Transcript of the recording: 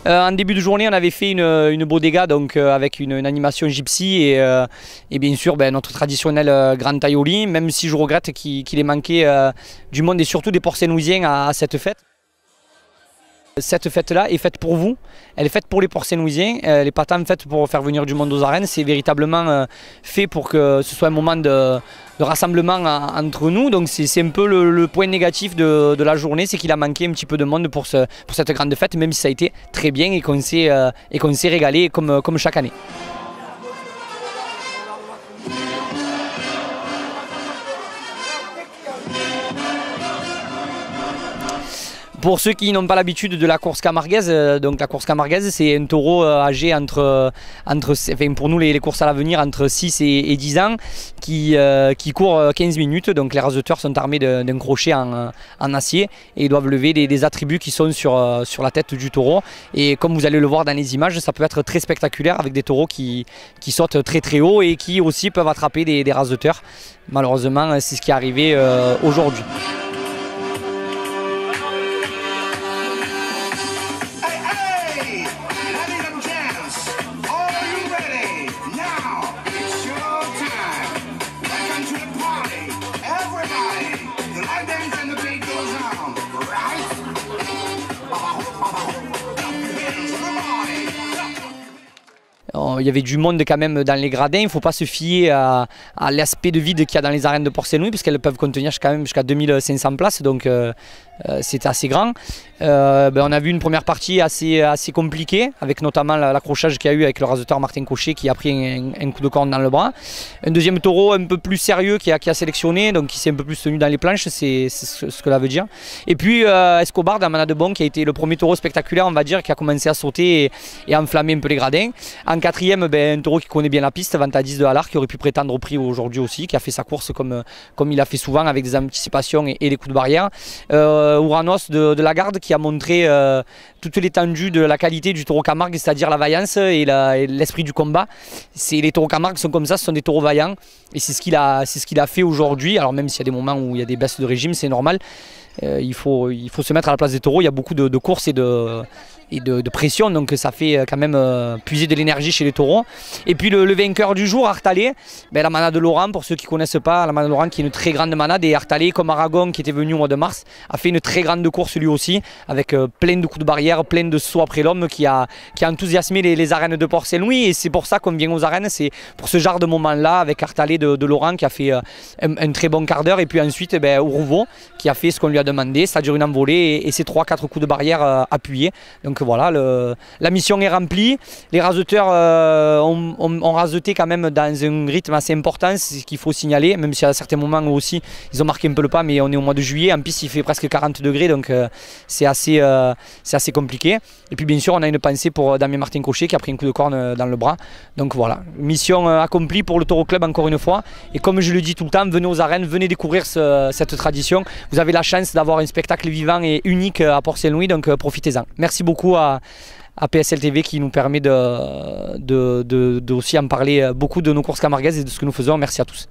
En début de journée, on avait fait une bodega donc, avec une animation gypsy et bien sûr notre traditionnel grand aioli, même si je regrette qu'il ait manqué du monde et surtout des Port-Saint-Louisiens à cette fête. Cette fête-là est faite pour vous, elle est faite pour les Port-Saint-Louisiens, elle n'est pas tant faite pour faire venir du monde aux arènes, c'est véritablement fait pour que ce soit un moment de rassemblement entre nous. Donc c'est un peu le point négatif de la journée, c'est qu'il a manqué un petit peu de monde pour cette grande fête, même si ça a été très bien et qu'on s'est régalé comme chaque année. Pour ceux qui n'ont pas l'habitude de la course camarguaise, donc la course camarguaise c'est un taureau âgé pour nous les courses à l'avenir entre 6 et 10 ans qui court 15 minutes. Donc les raseteurs sont armés d'un crochet en acier et ils doivent lever des attributs qui sont sur la tête du taureau. Et comme vous allez le voir dans les images, ça peut être très spectaculaire avec des taureaux qui sautent très très haut et qui aussi peuvent attraper des raseteurs. Malheureusement c'est ce qui est arrivé aujourd'hui. Il y avait du monde quand même dans les gradins, il ne faut pas se fier à l'aspect de vide qu'il y a dans les arènes de Port-Saint-Louis parce qu'elles peuvent contenir quand même jusqu'à 2500 places, donc c'était assez grand. On a vu une première partie assez compliquée avec notamment l'accrochage qu'il y a eu avec le raseteur Martin Cochet qui a pris un coup de corne dans le bras. Un deuxième taureau un peu plus sérieux qui a sélectionné, donc qui s'est un peu plus tenu dans les planches, c'est ce que ça veut dire. Et puis Escobar d'Amana de Bon qui a été le premier taureau spectaculaire on va dire, qui a commencé à sauter et à enflammer un peu les gradins. En quatrième, un taureau qui connaît bien la piste, Vantadis de Halar, qui aurait pu prétendre au prix aujourd'hui aussi, qui a fait sa course comme il a fait souvent avec des anticipations et des coups de barrière. Ouranos de la Garde qui a montré toute l'étendue de la qualité du taureau Camargue, c'est-à-dire la vaillance et l'esprit du combat. Les taureaux Camargue sont comme ça, ce sont des taureaux vaillants et c'est ce qu'il a fait aujourd'hui. Alors même s'il y a des moments où il y a des baisses de régime, c'est normal. Il faut se mettre à la place des taureaux, il y a beaucoup de courses et de pression, donc ça fait quand même puiser de l'énergie chez les taureaux. Et puis le vainqueur du jour, Artalé, la manade de Laurent, pour ceux qui ne connaissent pas, la manade de Laurent qui est une très grande manade, et Artalé comme Aragon qui était venu au mois de mars, a fait une très grande course lui aussi, avec plein de coups de barrière, plein de sauts après l'homme qui a enthousiasmé les arènes de Port-Saint-Louis, et c'est pour ça qu'on vient aux arènes, c'est pour ce genre de moment-là, avec Artalé de Laurent qui a fait un très bon quart d'heure, et puis ensuite Uruvo qui a fait ce qu'on lui a demandé, c'est-à-dire une envolée et ses 3-4 coups de barrière appuyés. Donc voilà, la mission est remplie. Les raseteurs ont raseté quand même dans un rythme assez important, c'est ce qu'il faut signaler, même si à certains moments aussi ils ont marqué un peu le pas, mais on est au mois de juillet, en piste il fait presque 40 degrés, donc c'est assez compliqué. Et puis bien sûr on a une pensée pour Damien Martin Cochet qui a pris un coup de corne dans le bras. Donc voilà, mission accomplie pour le Taureau Club encore une fois. Et comme je le dis tout le temps, venez aux arènes, venez découvrir cette tradition. Vous avez la chance d'avoir un spectacle vivant et unique à Port-Saint-Louis, donc profitez-en. Merci beaucoup à PSL TV qui nous permet de aussi en parler beaucoup de nos courses camarguaises et de ce que nous faisons. Merci à tous.